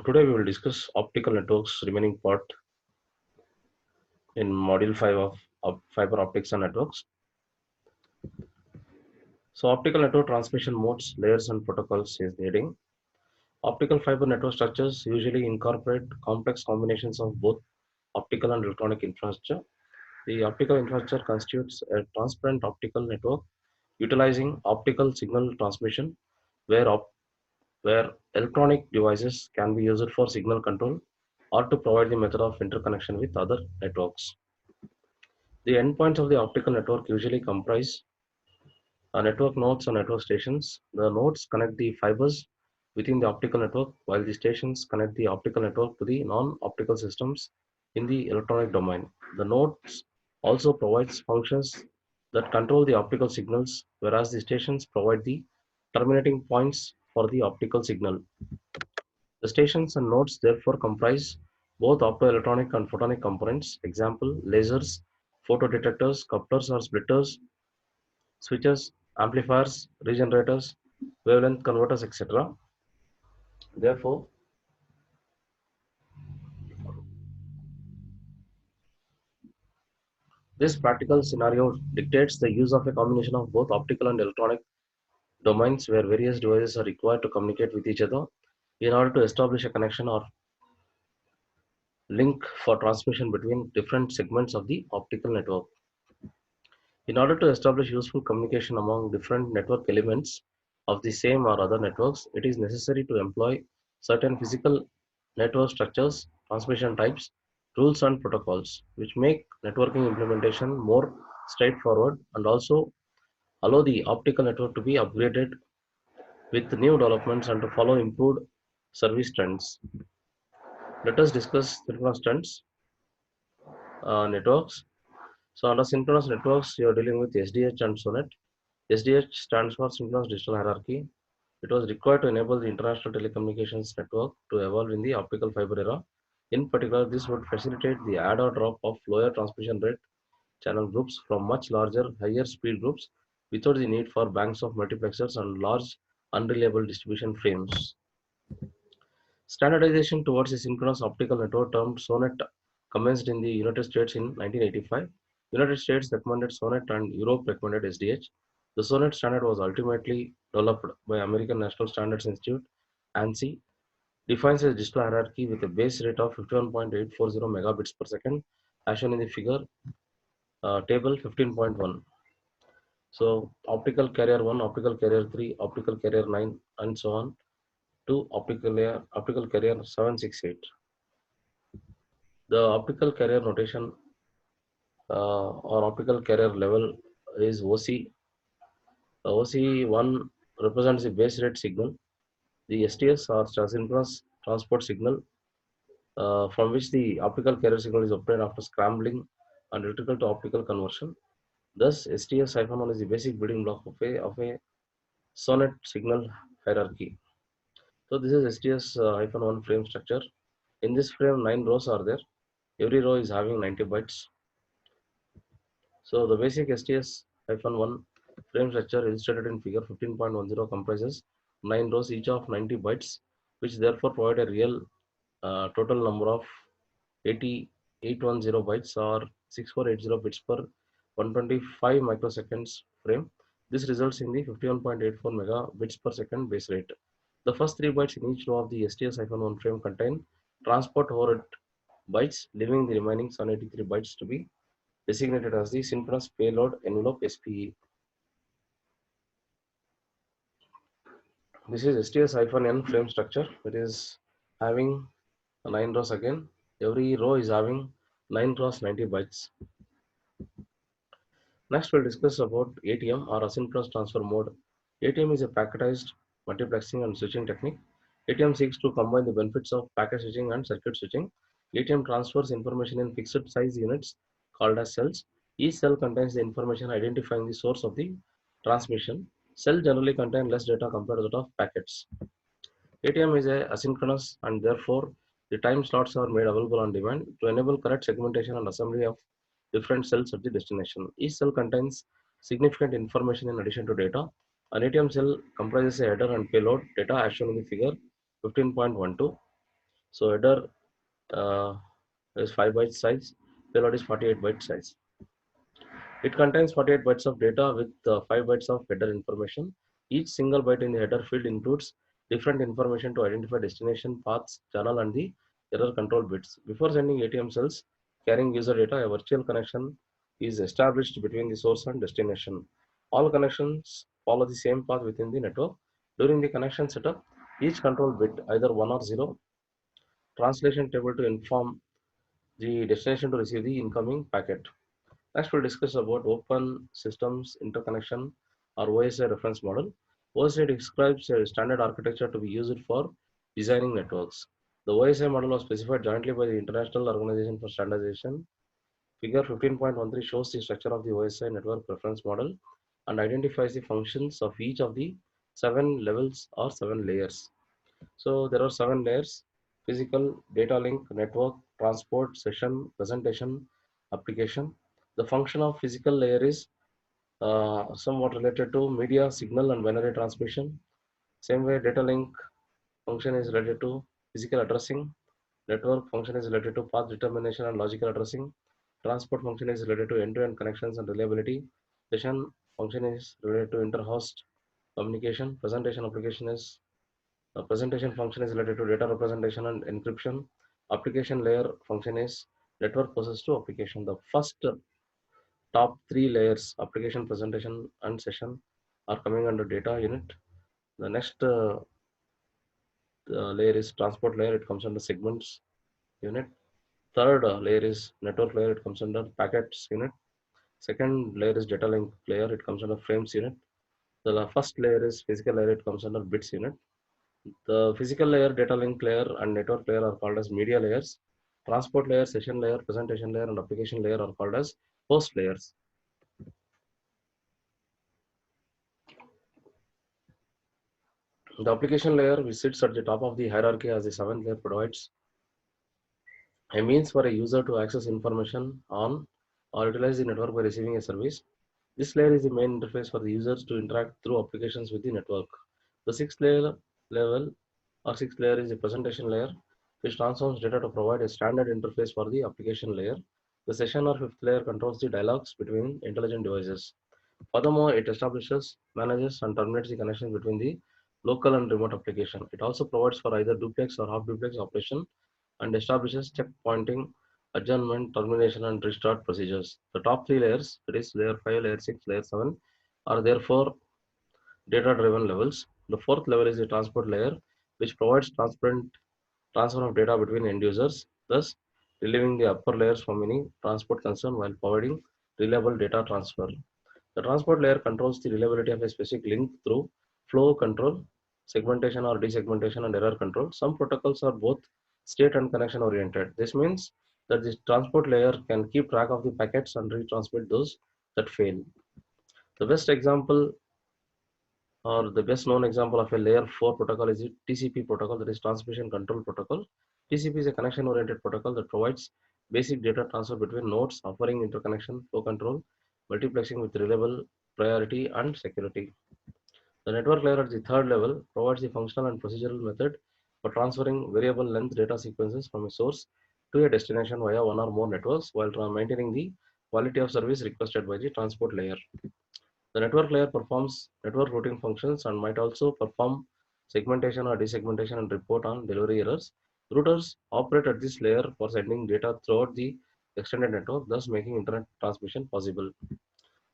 Today we will discuss optical networks remaining part in module 5 of fiber optics and networks. So optical network transmission modes, layers and protocols is the heading. Optical fiber network structures usually incorporate complex combinations of both optical and electronic infrastructure. The optical infrastructure constitutes a transparent optical network utilizing optical signal transmission where, where electronic devices can be used for signal control or to provide the method of interconnection with other networks. The endpoints of the optical network usually comprise network nodes and network stations. The nodes connect the fibers within the optical network, while the stations connect the optical network to the non-optical systems in the electronic domain. The nodes also provides functions that control the optical signals, whereas the stations provide the terminating points for the optical signal. The stations and nodes therefore comprise both optoelectronic and photonic components. Example, lasers, photodetectors, couplers or splitters, switches, amplifiers, regenerators, wavelength converters, etc. Therefore, this practical scenario dictates the use of a combination of both optical and electronic domains where various devices are required to communicate with each other in order to establish a connection or link for transmission between different segments of the optical network. In order to establish useful communication among different network elements of the same or other networks, it is necessary to employ certain physical network structures, transmission types, rules, and protocols, which make networking implementation more straightforward and also allow the optical network to be upgraded with new developments and to follow improved service trends. Let us discuss synchronous trends networks. So under synchronous networks, you are dealing with SDH and SONET. SDH stands for Synchronous Digital Hierarchy. It was required to enable the international telecommunications network to evolve in the optical fiber era. In particular, this would facilitate the add or drop of lower transmission rate channel groups from much larger, higher speed groups without the need for banks of multiplexers and large, unreliable distribution frames. Standardization towards a synchronous optical network termed SONET commenced in the United States in 1985. United States recommended SONET and Europe recommended SDH. The SONET standard was ultimately developed by American National Standards Institute (ANSI), defines a digital hierarchy with a base rate of 51.840 megabits per second, as shown in the figure table 15.1. So optical carrier 1, optical carrier 3, optical carrier 9, and so on to optical carrier 768. The optical carrier notation or optical carrier level is OC. OC1 represents the base rate signal. The STS or synchronous transport signal from which the optical carrier signal is obtained after scrambling and electrical to optical conversion. Thus, STS-1 is the basic building block of a SONET signal hierarchy. So this is STS-1 frame structure. In this frame, 9 rows are there. Every row is having 90 bytes. So the basic STS-1 frame structure illustrated in figure 15.10 comprises 9 rows each of 90 bytes, which therefore provide a real total number of 8810 bytes or 6480 bits per 125 microseconds frame. This results in the 51.84 megabits per second base rate. The first 3 bytes in each row of the STS-1 frame contain transport overhead bytes, leaving the remaining 783 bytes to be designated as the synchronous payload envelope SPE. This is STS-N frame structure. It is having 9 rows again. Every row is having 9 cross 90 bytes. Next, we'll discuss about ATM or asynchronous transfer mode. ATM is a packetized multiplexing and switching technique. ATM seeks to combine the benefits of packet switching and circuit switching. ATM transfers information in fixed size units called as cells. Each cell contains the information identifying the source of the transmission. Cells generally contain less data compared to that of packets. ATM is a asynchronous and therefore the time slots are made available on demand to enable correct segmentation and assembly of different cells at the destination. Each cell contains significant information in addition to data. An ATM cell comprises a header and payload data as shown in the figure 15.12. So header uh, is 5 bytes size, payload is 48 byte size. It contains 48 bytes of data with 5 bytes of header information. Each single byte in the header field includes different information to identify destination, paths, channel, and the error control bits. Before sending ATM cells carrying user data, a virtual connection is established between the source and destination. All connections follow the same path within the network. During the connection setup, each control bit, either 1 or 0, translation table to inform the destination to receive the incoming packet. Next, we'll discuss about Open Systems Interconnection or OSI reference model. OSI describes a standard architecture to be used for designing networks. The OSI model was specified jointly by the International Organization for Standardization. Figure 15.13 shows the structure of the OSI network reference model and identifies the functions of each of the 7 levels or 7 layers. So there are 7 layers: physical, data link, network, transport, session, presentation, application. The function of physical layer is somewhat related to media, signal, and binary transmission. Same way, data link function is related to physical addressing. Network function is related to path determination and logical addressing. Transport function is related to end-to-end connections and reliability. Session function is related to inter-host communication. Presentation function is related to data representation and encryption. Application layer function is network process to application. The first top 3 layers, application, presentation, and session, are coming under data unit. The next layer is transport layer. It comes under segments unit. Third layer is network layer. It comes under packets unit. Second layer is data link layer. It comes under frames unit. The first layer is physical layer. It comes under bits unit. The physical layer, data link layer, and network layer are called as media layers. Transport layer, session layer, presentation layer, and application layer are called as host layers. The application layer, which sits at the top of the hierarchy as the seventh layer, provides a means for a user to access information on or utilize the network by receiving a service. This layer is the main interface for the users to interact through applications with the network. The sixth layer level or sixth layer is the presentation layer, which transforms data to provide a standard interface for the application layer. The session or fifth layer controls the dialogues between intelligent devices. Furthermore, it establishes, manages, and terminates the connection between the local and remote application. It also provides for either duplex or half duplex operation and establishes checkpointing, adjournment, termination, and restart procedures. The top 3 layers, that is layer 5, layer 6, layer 7, are therefore data driven levels. The fourth level is the transport layer, which provides transparent transfer of data between end users, thus relieving the upper layers from any transport concern while providing reliable data transfer. The transport layer controls the reliability of a specific link through flow control, segmentation or desegmentation, and error control. Some protocols are both state and connection oriented. This means that the transport layer can keep track of the packets and retransmit those that fail. The best example or the best known example of a layer 4 protocol is the TCP protocol, that is Transmission Control Protocol. TCP is a connection oriented protocol that provides basic data transfer between nodes, offering interconnection, flow control, multiplexing with reliable priority and security. The network layer at the third level provides the functional and procedural method for transferring variable length data sequences from a source to a destination via one or more networks while maintaining the quality of service requested by the transport layer. The network layer performs network routing functions and might also perform segmentation or desegmentation and report on delivery errors. Routers operate at this layer for sending data throughout the extended network, thus making internet transmission possible.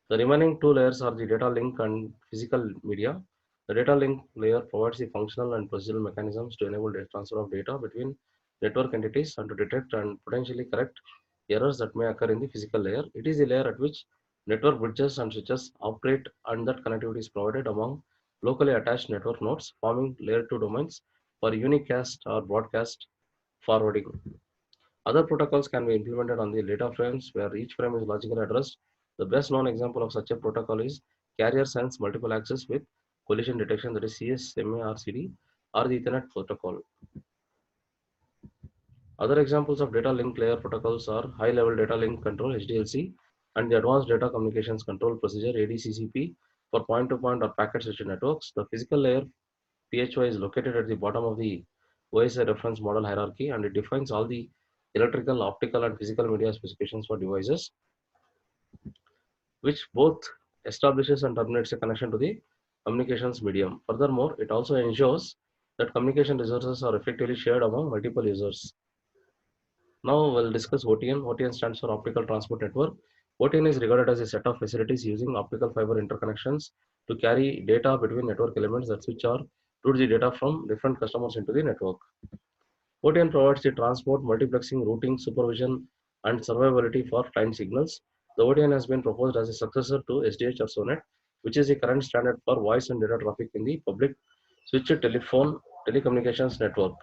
The remaining 2 layers are the data link and physical media. The data link layer provides the functional and procedural mechanisms to enable the transfer of data between network entities and to detect and potentially correct errors that may occur in the physical layer. It is the layer at which network bridges and switches operate and that connectivity is provided among locally attached network nodes, forming layer 2 domains for unicast or broadcast forwarding. Other protocols can be implemented on the data frames where each frame is logically addressed. The best known example of such a protocol is carrier sense multiple access with collision detection, that is CSMA-RCD, or the Ethernet protocol. Other examples of data link layer protocols are high level data link control HDLC and the advanced data communications control procedure ADCCP for point to point or packet switched networks. The physical layer PHY is located at the bottom of the OSI reference model hierarchy, and it defines all the electrical, optical, and physical media specifications for devices, which both establishes and terminates a connection to the communications medium. Furthermore, it also ensures that communication resources are effectively shared among multiple users. Now we'll discuss OTN. OTN stands for Optical Transport Network. OTN is regarded as a set of facilities using optical fiber interconnections to carry data between network elements that switch or route the data from different customers into the network. OTN provides the transport, multiplexing, routing, supervision, and survivability for client signals. The OTN has been proposed as a successor to SDH or SONET, which is the current standard for voice and data traffic in the public switched telephone telecommunications network.